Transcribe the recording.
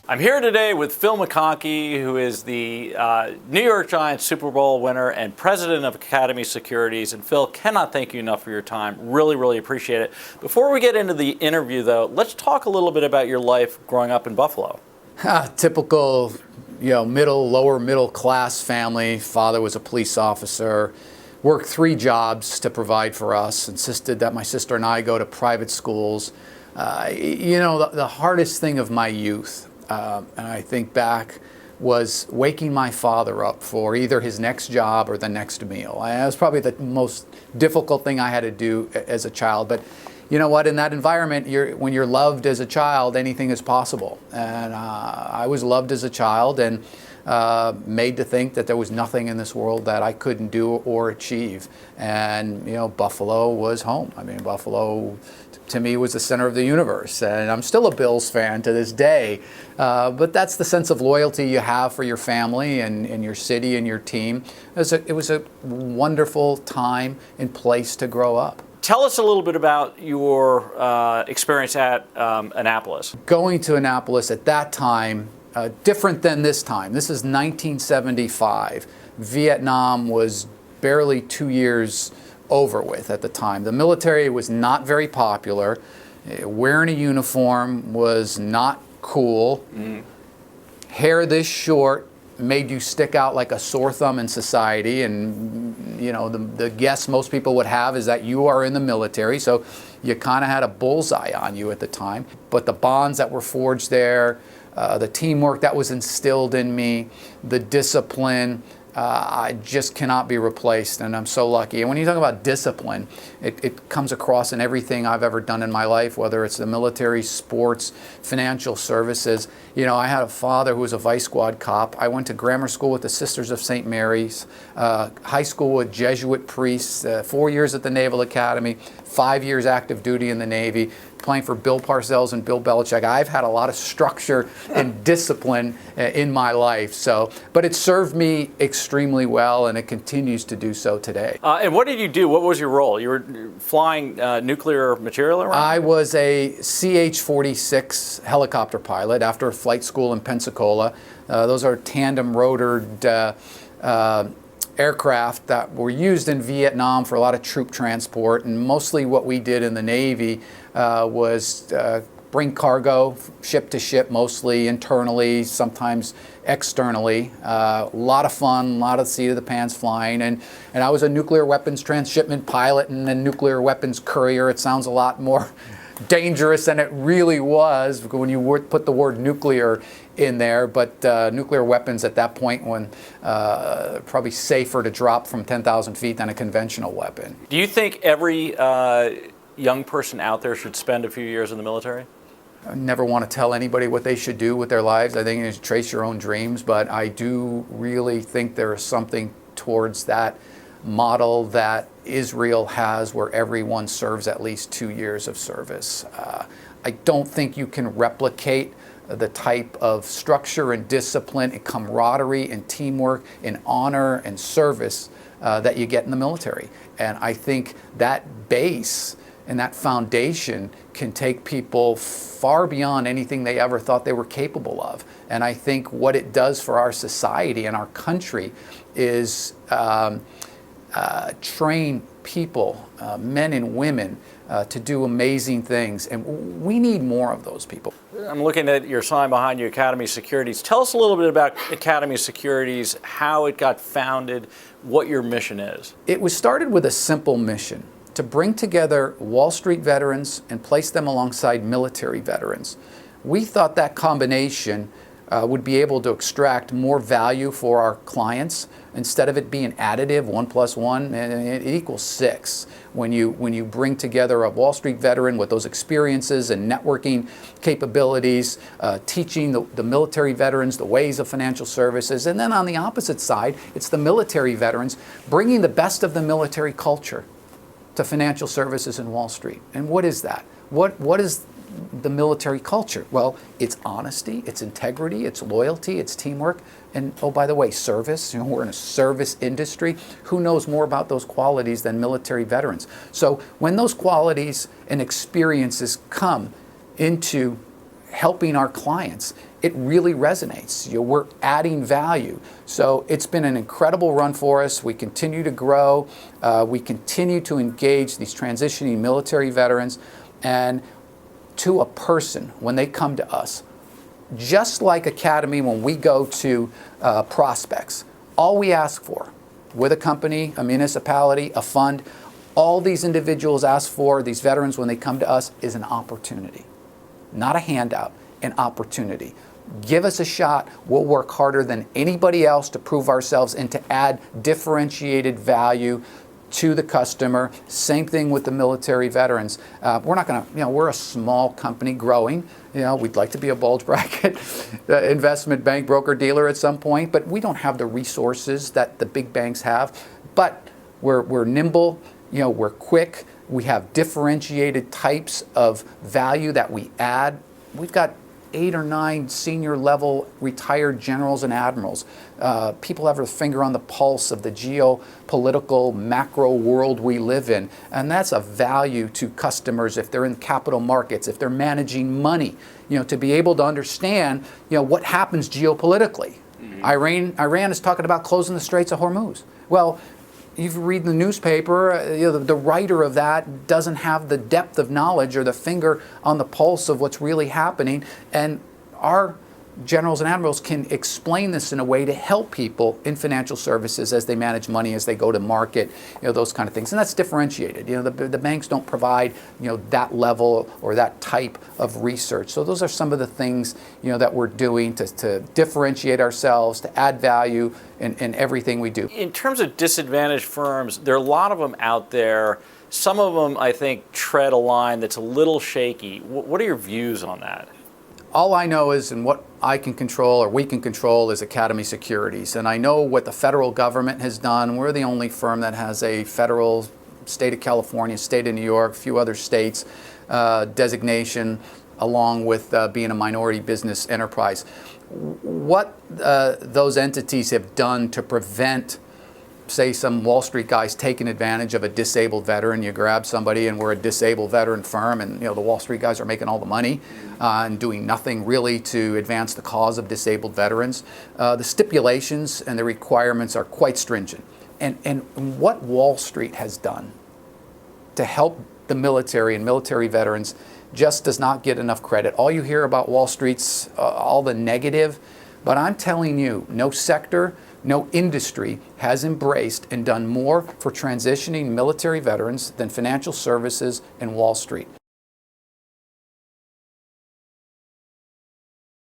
I'm here today with Phil McConkey, who is the New York Giants Super Bowl winner and president of Academy Securities. And Phil, cannot thank you enough for your time. Really, really appreciate it. Before we get into the interview, though, let's talk a little bit about your life growing up in Buffalo. Typical, lower middle class family. Father was a police officer. Worked 3 jobs to provide for us. Insisted that my sister and I go to private schools. The hardest thing of my youth, and I think back, was waking my father up for either his next job or the next meal. That was probably the most difficult thing I had to do as a child. But you know what? In that environment, when you're loved as a child, anything is possible. And I was loved as a child and made to think that there was nothing in this world that I couldn't do or achieve. And Buffalo was home. I mean, Buffalo to me was the center of the universe, and I'm still a Bills fan to this day. But that's the sense of loyalty you have for your family and your city and your team. It was a wonderful time and place to grow up. Tell us a little bit about your experience at Annapolis. Going to Annapolis at that time, different than this time. This is 1975. Vietnam was barely 2 years over with at the time. The military was not very popular. Wearing a uniform was not cool. Hair this short made you stick out like a sore thumb in society, and the guess most people would have is that you are in the military, so you kind of had a bullseye on you at the time. But the bonds that were forged there, the teamwork that was instilled in me, the discipline, I just cannot be replaced, and I'm so lucky. And when you talk about discipline, it comes across in everything I've ever done in my life, whether it's the military, sports, financial services. I had a father who was a vice squad cop. I went to grammar school with the Sisters of St. Mary's, high school with Jesuit priests, 4 years at the Naval Academy, 5 years active duty in the Navy, playing for Bill Parcells and Bill Belichick. I've had a lot of structure and discipline in my life. But it served me extremely well, and it continues to do so today. And what did you do? What was your role? You were flying nuclear material around? I was a CH-46 helicopter pilot after flight school in Pensacola. Those are tandem rotored aircraft that were used in Vietnam for a lot of troop transport, and mostly what we did in the Navy was bring cargo ship to ship, mostly internally, sometimes externally. A lot of fun, a lot of seat of the pants flying, and I was a nuclear weapons transshipment pilot and a nuclear weapons courier. It sounds a lot more dangerous than it really was when you put the word nuclear in there, but nuclear weapons at that point when probably safer to drop from 10,000 feet than a conventional weapon. Do you think every young person out there should spend a few years in the military? I never want to tell anybody what they should do with their lives. I think you should trace your own dreams, but I do really think there is something towards that model that Israel has, where everyone serves at least 2 years of service. I don't think you can replicate the type of structure and discipline and camaraderie and teamwork and honor and service that you get in the military. And I think that base and that foundation can take people far beyond anything they ever thought they were capable of. And I think what it does for our society and our country is train people, men and women, to do amazing things. And we need more of those people. I'm looking at your sign behind you, Academy Securities. Tell us a little bit about Academy Securities, how it got founded, what your mission is. It was started with a simple mission: to bring together Wall Street veterans and place them alongside military veterans. We thought that combination would be able to extract more value for our clients. Instead of it being additive, 1 + 1, it equals 6. When you bring together a Wall Street veteran with those experiences and networking capabilities, teaching the military veterans the ways of financial services, and then on the opposite side, it's the military veterans bringing the best of the military culture to financial services in Wall Street. And what is that? What is the military culture? Well, it's honesty, it's integrity, it's loyalty, it's teamwork, and oh, by the way, service. We're in a service industry. Who knows more about those qualities than military veterans? So when those qualities and experiences come into helping our clients, it really resonates. We're adding value. So it's been an incredible run for us. We continue to grow. We continue to engage these transitioning military veterans. And to a person, when they come to us, just like Academy, when we go to prospects, all we ask for with a company, a municipality, a fund, all these individuals ask for, these veterans, when they come to us, is an opportunity. Not a handout, an opportunity. Give us a shot. We'll work harder than anybody else to prove ourselves and to add differentiated value to the customer. Same thing with the military veterans. We're not going to, we're a small company growing. We'd like to be a bulge bracket investment bank, broker dealer at some point, but we don't have the resources that the big banks have. But we're nimble, we're quick. We have differentiated types of value that we add. We've got 8 or 9 senior level retired generals and admirals. People have their finger on the pulse of the geopolitical macro world we live in. And that's a value to customers if they're in capital markets, if they're managing money, to be able to understand, what happens geopolitically. Mm-hmm. Iran is talking about closing the Straits of Hormuz. Well, you read the newspaper, the writer of that doesn't have the depth of knowledge or the finger on the pulse of what's really happening. And our generals and admirals can explain this in a way to help people in financial services as they manage money, as they go to market, those kind of things. And that's differentiated. The banks don't provide, that level or that type of research. So those are some of the things, that we're doing to differentiate ourselves, to add value in everything we do. In terms of disadvantaged firms, there are a lot of them out there. Some of them, I think, tread a line that's a little shaky. What are your views on that? All I know is, and what I can control or we can control, is Academy Securities. And I know what the federal government has done. We're the only firm that has a federal, state of California, state of New York, a few other states designation, along with being a minority business enterprise. What those entities have done to prevent, say, some Wall Street guys taking advantage of a disabled veteran. You grab somebody, and we're a disabled veteran firm, and the Wall Street guys are making all the money and doing nothing really to advance the cause of disabled veterans. The stipulations and the requirements are quite stringent. And what Wall Street has done to help the military and military veterans just does not get enough credit. All you hear about Wall Street's all the negative, but I'm telling you, no sector, no industry has embraced and done more for transitioning military veterans than financial services and Wall Street.